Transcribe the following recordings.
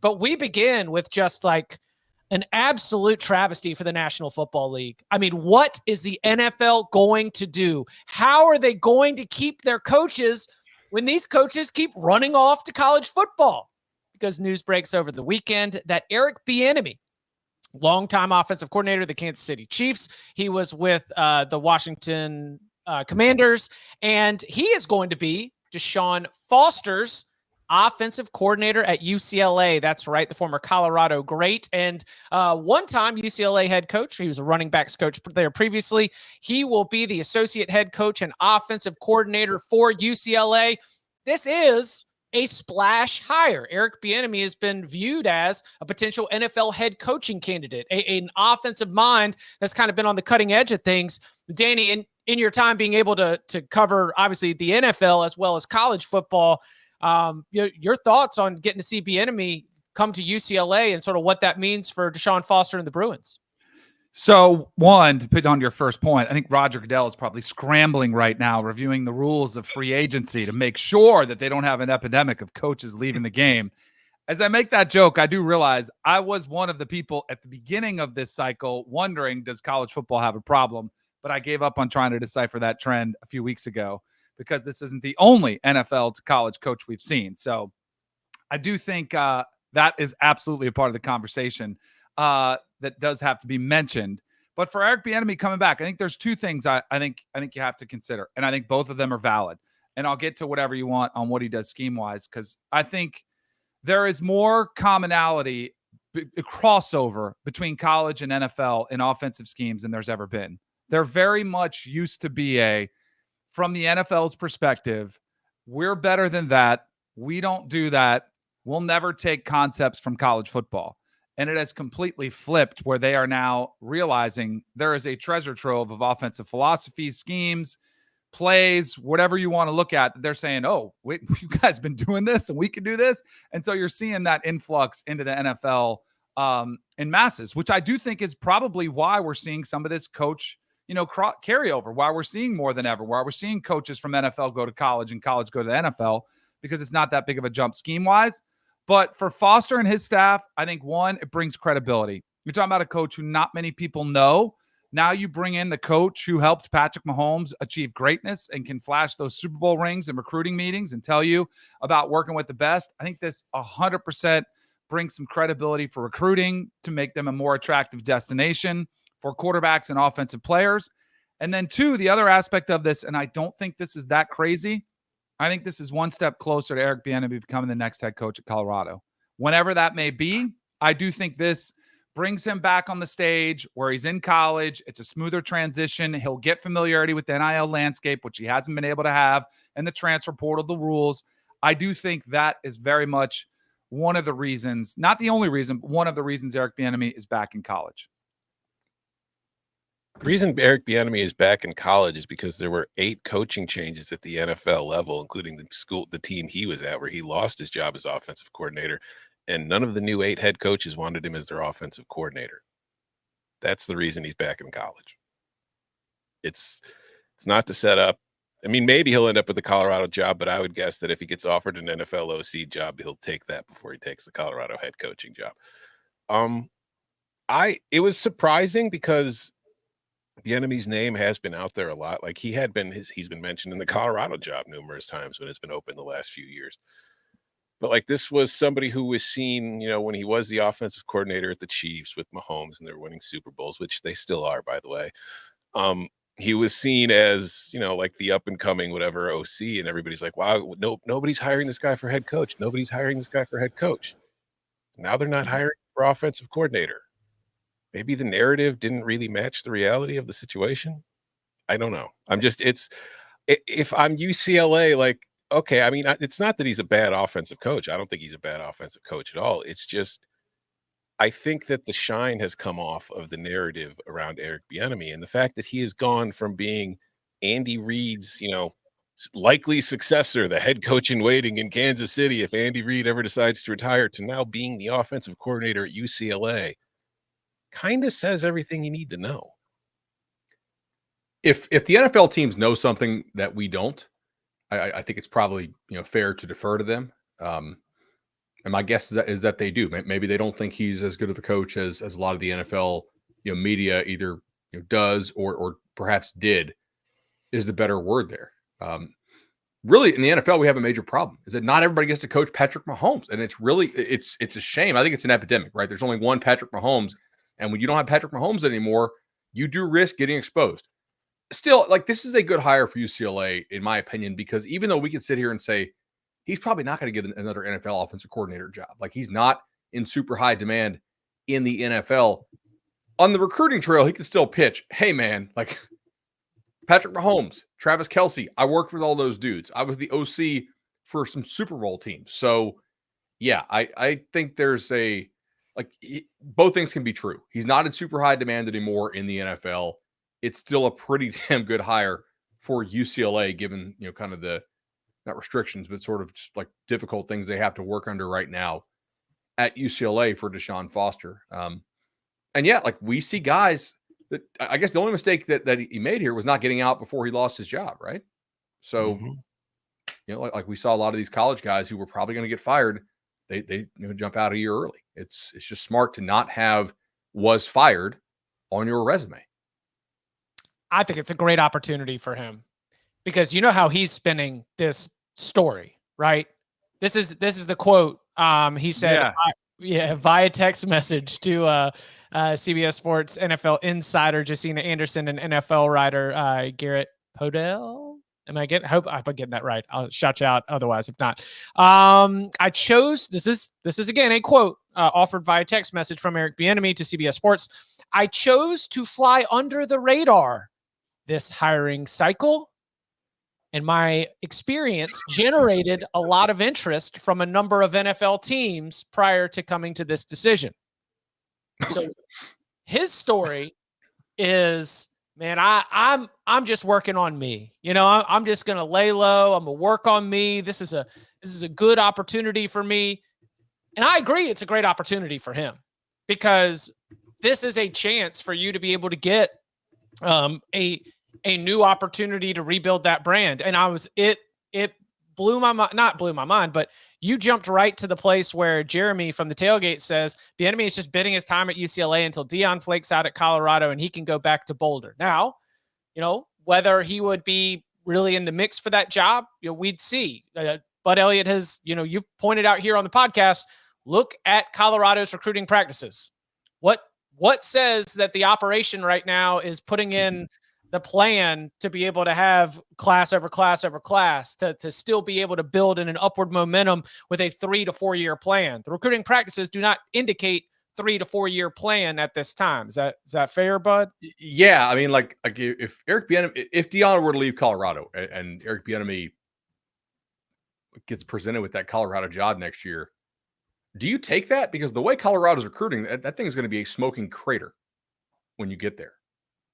But we begin with just like an absolute travesty for the National Football League. I mean, what is the NFL going to do? How are they going to keep their coaches when these coaches keep running off to college football? Because news breaks over the weekend that Eric Bieniemy, longtime offensive coordinator of the Kansas City Chiefs, he was with the Washington Commanders, and he is going to be Deshaun Foster's offensive coordinator at UCLA. That's right, the former Colorado great. And one-time UCLA head coach. He was a running backs coach there previously. He will be the associate head coach and offensive coordinator for UCLA. This is a splash hire. Eric Bieniemy has been viewed as a potential NFL head coaching candidate, an offensive mind that's kind of been on the cutting edge of things. Danny, in your time being able to cover, obviously, the NFL as well as college football, your thoughts on getting to see Bieniemy come to UCLA and sort of what that means for Deshaun Foster and the Bruins? So, one, to put on your first point, I think Roger Goodell is probably scrambling right now, reviewing the rules of free agency to make sure that they don't have an epidemic of coaches leaving the game. As I make that joke, I do realize I was one of the people at the beginning of this cycle wondering, does college football have a problem? But I gave up on trying to decipher that trend a few weeks ago because this isn't the only NFL to college coach we've seen. So I do think that is absolutely a part of the conversation that does have to be mentioned. But for Eric Bieniemy coming back, I think there's two things I think you have to consider, and I think both of them are valid. And I'll get to whatever you want on what he does scheme-wise, because I think there is more commonality, crossover between college and NFL in offensive schemes than there's ever been. There very much used to be from the NFL's perspective, we're better than that. We don't do that. We'll never take concepts from college football. And it has completely flipped where they are now realizing there is a treasure trove of offensive philosophies, schemes, plays, whatever you want to look at. They're saying, oh, wait, you guys been doing this and we can do this. And so you're seeing that influx into the NFL in masses, which I do think is probably why we're seeing some of this coach, carryover, why we're seeing more than ever, why we're seeing coaches from NFL go to college and college go to the NFL, because it's not that big of a jump scheme-wise. But for Foster and his staff, I think, one, it brings credibility. You're talking about a coach who not many people know. Now you bring in the coach who helped Patrick Mahomes achieve greatness and can flash those Super Bowl rings and recruiting meetings and tell you about working with the best. I think this 100% brings some credibility for recruiting to make them a more attractive destination for quarterbacks and offensive players. And then two, the other aspect of this, and I don't think this is that crazy, I think this is one step closer to Eric Bieniemy becoming the next head coach at Colorado. Whenever that may be, I do think this brings him back on the stage where he's in college. It's a smoother transition. He'll get familiarity with the NIL landscape, which he hasn't been able to have, and the transfer portal, the rules. I do think that is very much one of the reasons, not the only reason, but one of the reasons Eric Bieniemy is back in college. The reason Eric Bieniemy is back in college is because there were 8 coaching changes at the NFL level, including the team he was at, where he lost his job as offensive coordinator, and none of the new 8 head coaches wanted him as their offensive coordinator. That's the reason he's back in college. It's not to set up. I mean, maybe he'll end up with the Colorado job, but I would guess that if he gets offered an NFL OC job, he'll take that before he takes the Colorado head coaching job. It was surprising because Bieniemy's name has been out there a lot. Like he's been mentioned in the Colorado job numerous times when it's been open the last few years. But like this was somebody who was seen, when he was the offensive coordinator at the Chiefs with Mahomes and they're winning Super Bowls, which they still are, by the way. He was seen as, like the up and coming whatever OC, and everybody's like, wow, nobody's hiring this guy for head coach. Nobody's hiring this guy for head coach. Now they're not hiring for offensive coordinator. Maybe the narrative didn't really match the reality of the situation. I don't know. If I'm UCLA, like, okay, I mean, it's not that he's a bad offensive coach. I don't think he's a bad offensive coach at all. It's just, I think that the shine has come off of the narrative around Eric Bieniemy, and the fact that he has gone from being Andy Reid's, likely successor, the head coach in waiting in Kansas City, if Andy Reid ever decides to retire, to now being the offensive coordinator at UCLA. Kind of says everything you need to know. If the NFL teams know something that we don't, I think it's probably fair to defer to them. And my guess is that they do. Maybe they don't think he's as good of a coach as a lot of the NFL, media either does or perhaps did, is the better word there. Really, in the NFL, we have a major problem. Is that not everybody gets to coach Patrick Mahomes, and it's a shame. I think it's an epidemic, right? There's only one Patrick Mahomes, and when you don't have Patrick Mahomes anymore, you do risk getting exposed. Still, like, this is a good hire for UCLA, in my opinion, because even though we can sit here and say he's probably not going to get another NFL offensive coordinator job, like he's not in super high demand in the NFL, on the recruiting trail, he can still pitch. Hey, man, like Patrick Mahomes, Travis Kelce, I worked with all those dudes. I was the OC for some Super Bowl teams. So, yeah, I think there's both things can be true. He's not in super high demand anymore in the NFL. It's still a pretty damn good hire for UCLA, given, kind of the, not restrictions, but sort of just like difficult things they have to work under right now at UCLA for Deshaun Foster. And yeah, like we see guys that, I guess the only mistake that he made here was not getting out before he lost his job, right? So, like we saw a lot of these college guys who were probably going to get fired, they jump out a year early. It's just smart to not have was fired on your resume. I think it's a great opportunity for him because you know how he's spinning this story, right? This is the quote. He said, via text message to CBS Sports NFL insider Josina Anderson and NFL writer Garrett Podell. Hope I'm getting that right. I'll shout you out otherwise if not. I chose, this is again a quote offered via text message from Eric Bieniemy to CBS Sports. I chose to fly under the radar this hiring cycle, and my experience generated a lot of interest from a number of NFL teams prior to coming to this decision. So his story is, man, I'm just working on me. I'm just going to lay low. I'm going to work on me. This is a good opportunity for me. And I agree. It's a great opportunity for him because this is a chance for you to be able to get a new opportunity to rebuild that brand. And it blew my mind, not blew my mind, but you jumped right to the place where Jeremy from the tailgate says Bieniemy is just bidding his time at UCLA until Deion flakes out at Colorado and he can go back to Boulder. Now, whether he would be really in the mix for that job, we'd see. Bud Elliott has, you've pointed out here on the podcast, look at Colorado's recruiting practices. What says that the operation right now is putting in the plan to be able to have class over class over class to still be able to build in an upward momentum with a 3 to 4 year plan? The recruiting practices do not indicate 3 to 4 year plan at this time. Is that fair, Bud? Yeah. I mean, like if Deion were to leave Colorado and Eric Bieniemy gets presented with that Colorado job next year, do you take that? Because the way Colorado's recruiting, that thing is going to be a smoking crater when you get there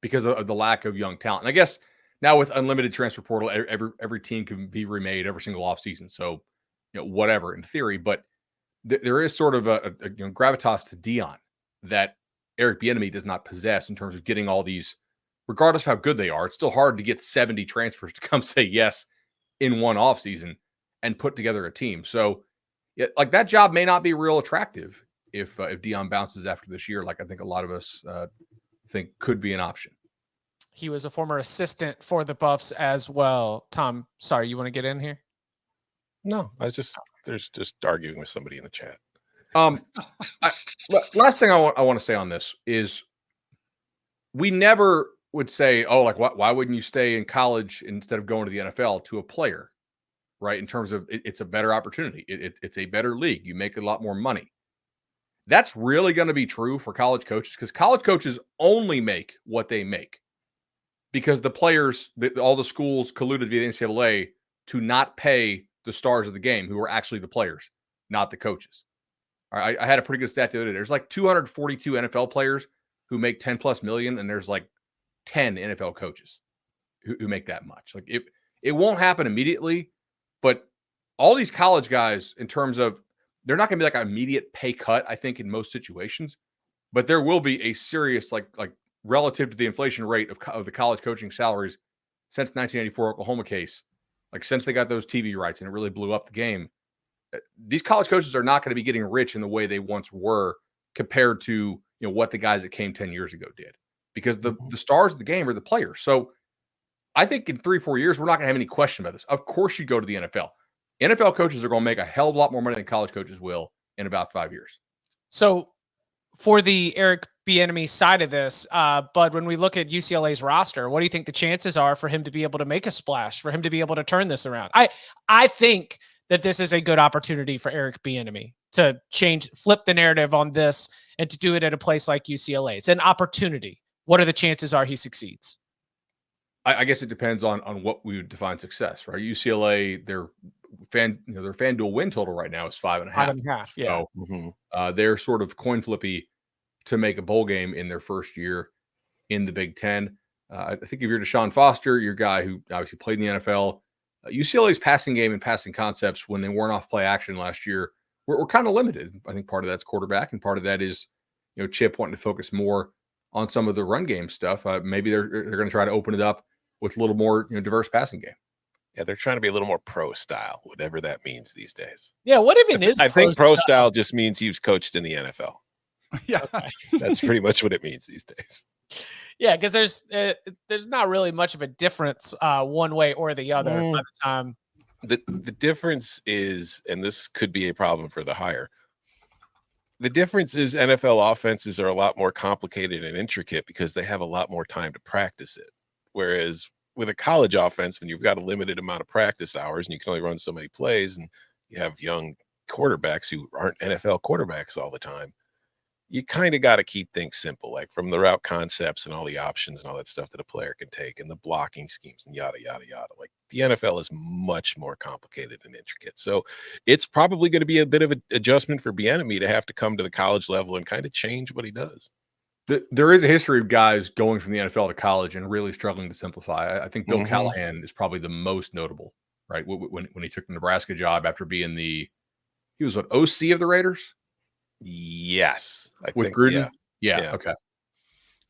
because of the lack of young talent. And I guess now with unlimited transfer portal, every team can be remade every single offseason. So, whatever in theory, but there is sort of a gravitas to Deion that Eric Bieniemy does not possess in terms of getting all these, regardless of how good they are. It's still hard to get 70 transfers to come say yes in one offseason and put together a team. So, yeah, like that job may not be real attractive if Deion bounces after this year, like I think a lot of us think could be an option. He was a former assistant for the Buffs as well. Tom, sorry, you want to get in here? No, there's just arguing with somebody in the chat. Last thing I want to say on this is we never would say, oh, like why wouldn't you stay in college instead of going to the NFL to a player? Right? In terms of it's a better opportunity. It's a better league. You make a lot more money. That's really going to be true for college coaches because college coaches only make what they make because the players, all the schools colluded via the NCAA to not pay the stars of the game who are actually the players, not the coaches. All right, I had a pretty good stat the other day. There's like 242 NFL players who make 10 plus million, and there's like 10 NFL coaches who make that much. Like it won't happen immediately. But all these college guys, in terms of, they're not going to be like an immediate pay cut, I think, in most situations. But there will be a serious, like relative to the inflation rate of the college coaching salaries since 1984 Oklahoma case, like since they got those TV rights and it really blew up the game. these college coaches are not going to be getting rich in the way they once were compared to what the guys that came 10 years ago did, because the stars of the game are the players. So I think in 3-4 years, we're not going to have any question about this. Of course, you go to the NFL. NFL coaches are going to make a hell of a lot more money than college coaches will in about 5 years. So for the Eric Bieniemy side of this, Bud, when we look at UCLA's roster, what do you think the chances are for him to be able to make a splash, for him to be able to turn this around? I think that this is a good opportunity for Eric Bieniemy to flip the narrative on this and to do it at a place like UCLA. It's an opportunity. What are the chances are he succeeds? I guess it depends on what we would define success, right? UCLA, their FanDuel win total right now is 5.5. 5.5, yeah. So they're sort of coin flippy to make a bowl game in their first year in the Big Ten. I think if you're Deshaun Foster, your guy who obviously played in the NFL, UCLA's passing game and passing concepts when they weren't off play action last year were kind of limited. I think part of that's quarterback, and part of that is Chip wanting to focus more on some of the run game stuff. Maybe they're going to try to open it up with a little more diverse passing game. Yeah, they're trying to be a little more pro style, whatever that means these days. Yeah, what even is I think pro style just means he was coached in the NFL. Yeah, okay. That's pretty much what it means these days. Yeah, because there's not really much of a difference one way or the other by the time. The difference is, and this could be a problem for the hire, the difference is NFL offenses are a lot more complicated and intricate because they have a lot more time to practice it. Whereas with a college offense, when you've got a limited amount of practice hours and you can only run so many plays, and you have young quarterbacks who aren't NFL quarterbacks all the time, you kind of got to keep things simple, like from the route concepts and all the options and all that stuff that a player can take and the blocking schemes and yada, yada, yada. Like the NFL is much more complicated and intricate. So it's probably going to be a bit of an adjustment for Bieniemy to have to come to the college level and kind of change what he does. There is a history of guys going from the NFL to college and really struggling to simplify. I think Bill Callahan is probably the most notable, right? When he took the Nebraska job after being he was what, OC of the Raiders? Yes. With Gruden? Yeah. Okay.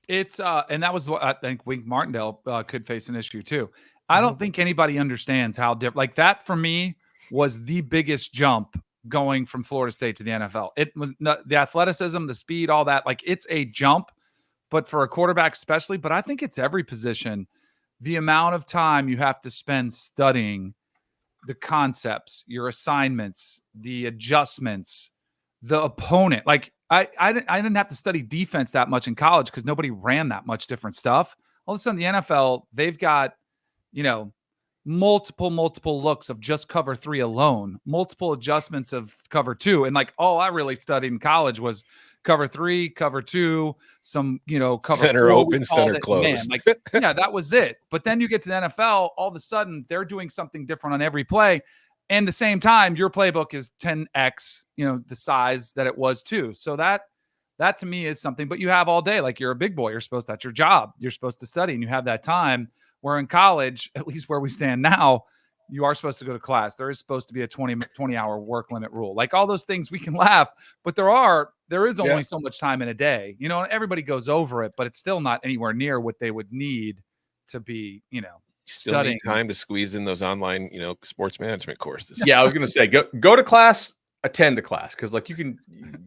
It's and that was what I think Wink Martindale could face an issue too. I don't think anybody understands how different, like that for me was the biggest jump going from Florida State to the NFL. It was not, the athleticism, the speed, all that. Like it's a jump, but for a quarterback especially, but I think it's every position, the amount of time you have to spend studying the concepts, your assignments, the adjustments, the opponent. Like I didn't have to study defense that much in college because nobody ran that much different stuff. All of a sudden the NFL, they've got, multiple looks of just cover 3 alone, multiple adjustments of cover 2. And like, all I really studied in college was cover 3, cover 2, some, cover center 4, open, center closed. Like, yeah, that was it. But then you get to the NFL, all of a sudden they're doing something different on every play. And at the same time, your playbook is 10x, the size that it was too. So that to me is something, but you have all day, like you're a big boy, that's your job. You're supposed to study and you have that time. Where in college, at least where we stand now, you are supposed to go to class. There is supposed to be a 20-hour work limit rule. Like all those things we can laugh, but there is only so much time in a day. Everybody goes over it, but it's still not anywhere near what they would need to be, Still studying. need time to squeeze in those online, sports management courses. Yeah, I was going to say, go to class, attend to class. Because like you can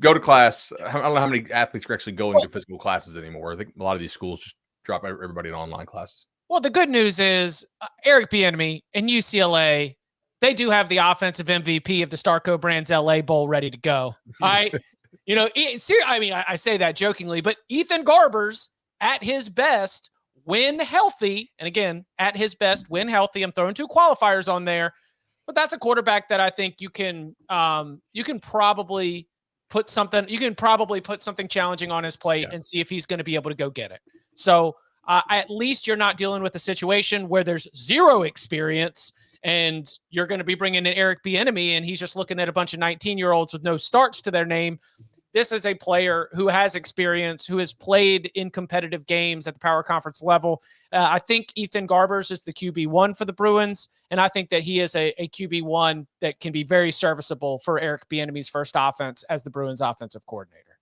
go to class. I don't know how many athletes are actually going to physical classes anymore. I think a lot of these schools just drop everybody in online classes. Well, the good news is Eric Bieniemy and UCLA, they do have the offensive MVP of the Starco Brands LA Bowl ready to go. All right. I say that jokingly, but Ethan Garbers at his best, when healthy, and again, at his best, when healthy, I'm throwing 2 qualifiers on there, but that's a quarterback that I think you can probably put something challenging on his plate and see if he's going to be able to go get it. So at least you're not dealing with a situation where there's 0 experience and you're going to be bringing in Eric Bieniemy and he's just looking at a bunch of 19-year-olds with no starts to their name. This is a player who has experience, who has played in competitive games at the power conference level. I think Ethan Garbers is the QB1 for the Bruins, and I think that he is a QB1 that can be very serviceable for Eric Bieniemy's first offense as the Bruins offensive coordinator.